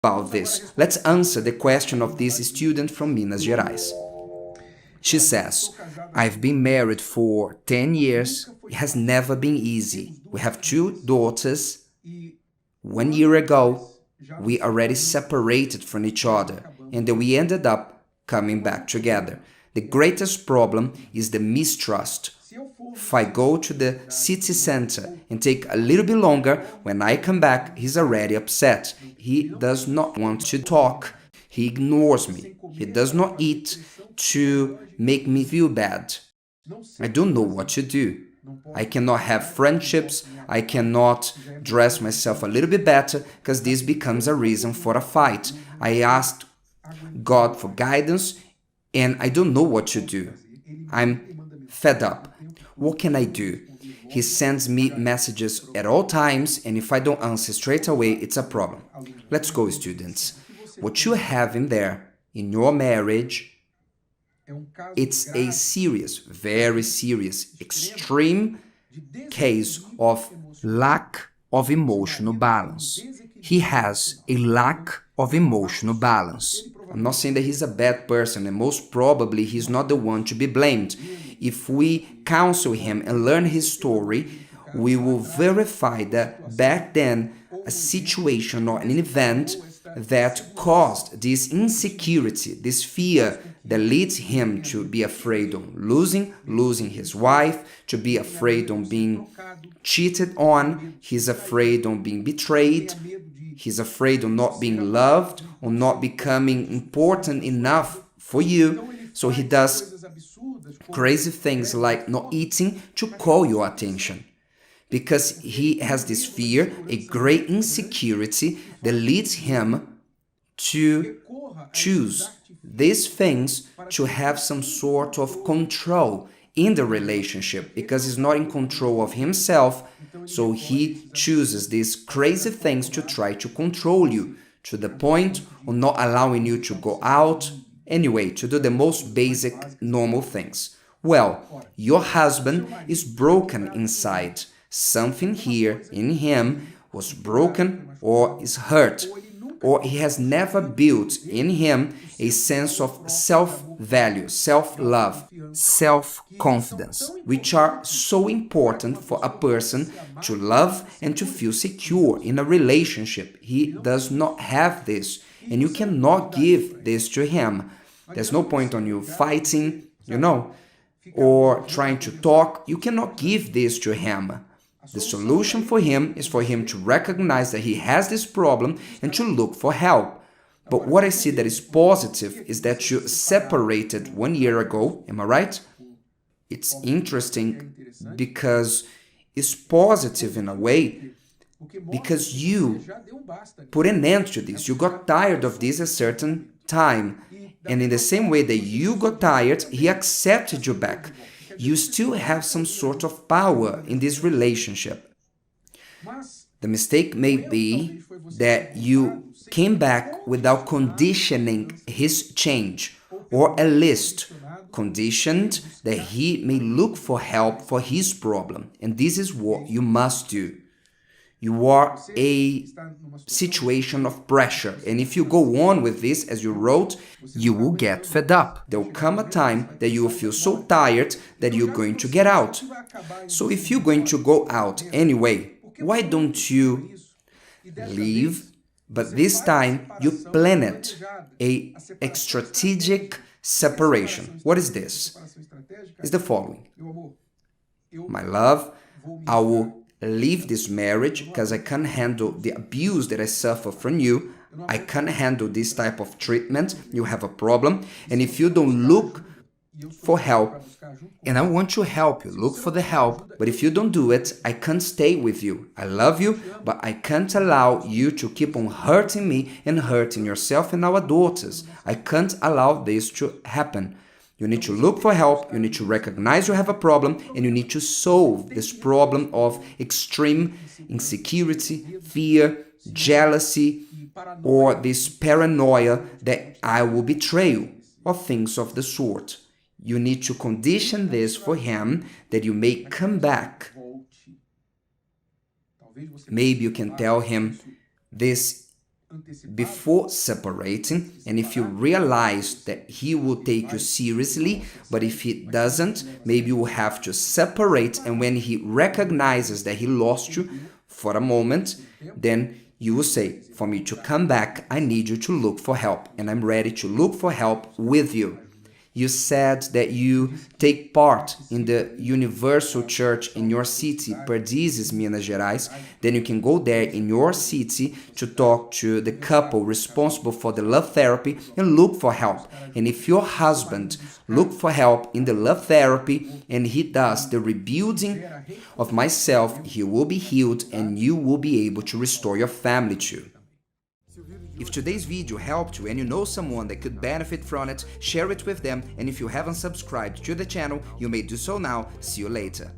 about this. Let's answer the question of this student from Minas Gerais. She says, I've been married for 10 years. It has never been easy. We have 2 daughters. 1 year ago, we already separated from each other, and then we ended up coming back together. The greatest problem is the mistrust. If I go to the city center and take a little bit longer, when I come back, he's already upset. He does not want to talk. He ignores me. He does not eat to make me feel bad. I don't know what to do. I cannot have friendships. I cannot dress myself a little bit better because this becomes a reason for a fight. I asked God for guidance and I don't know what to do. I'm fed up. What can I do? He sends me messages at all times, and if I don't answer straight away, it's a problem. Let's go, students. What you have in there, in your marriage, it's a serious, very serious, extreme case of lack of emotional balance. He has a lack of emotional balance. I'm not saying that he's a bad person, and most probably he's not the one to be blamed. If we counsel him and learn his story, we will verify that back then a situation or an event that caused this insecurity, this fear that leads him to be afraid of losing his wife, to be afraid of being cheated on, he's afraid of being betrayed, he's afraid of not being loved, or not becoming important enough for you. So he does crazy things like not eating to call your attention. Because he has this fear, a great insecurity that leads him to choose these things to have some sort of control in the relationship, because he's not in control of himself, so he chooses these crazy things to try to control you, to the point of not allowing you to go out, anyway, to do the most basic, normal things. Well, your husband is broken inside. Something here in him was broken or is hurt, or he has never built in him a sense of self-value, self-love, self-confidence, which are so important for a person to love and to feel secure in a relationship. He does not have this, and you cannot give this to him. There's no point on you fighting, or trying to talk. You cannot give this to him. The solution for him is for him to recognize that he has this problem and to look for help. But what I see that is positive is that you separated 1 year ago. Am I right? It's interesting because it's positive in a way, because you put an end to this. You got tired of this at a certain time. And in the same way that you got tired, he accepted you back. You still have some sort of power in this relationship. The mistake may be that you came back without conditioning his change, or at least conditioned that he may look for help for his problem. And this is what you must do. You are a situation of pressure, and if you go on with this as you wrote, you will get fed up. There will come a time that you will feel so tired that you're going to get out. So if you're going to go out anyway, why don't you leave? But this time you plan it, a strategic separation. What is this? It's the following. My love, I will leave this marriage because I can't handle the abuse that I suffer from you. I can't handle this type of treatment. You have a problem. And if you don't look for help, and I want to help you, look for the help, but if you don't do it, I can't stay with you. I love you, but I can't allow you to keep on hurting me and hurting yourself and our daughters. I can't allow this to happen. You need to look for help, you need to recognize you have a problem, and you need to solve this problem of extreme insecurity, fear, jealousy, or this paranoia that I will betray you, or things of the sort. You need to condition this for him that you may come back. Maybe you can tell him this before separating, and if you realize that he will take you seriously, but if he doesn't, maybe you will have to separate, and when he recognizes that he lost you for a moment, then you will say, for me to come back, I need you to look for help, and I'm ready to look for help with you. You said that you take part in the Universal Church in your city, Perdizes, Minas Gerais. Then you can go there in your city to talk to the couple responsible for the love therapy and look for help. And if your husband look for help in the love therapy and he does the rebuilding of myself, he will be healed and you will be able to restore your family too. If today's video helped you and you know someone that could benefit from it, share it with them, and if you haven't subscribed to the channel, you may do so now. See you later.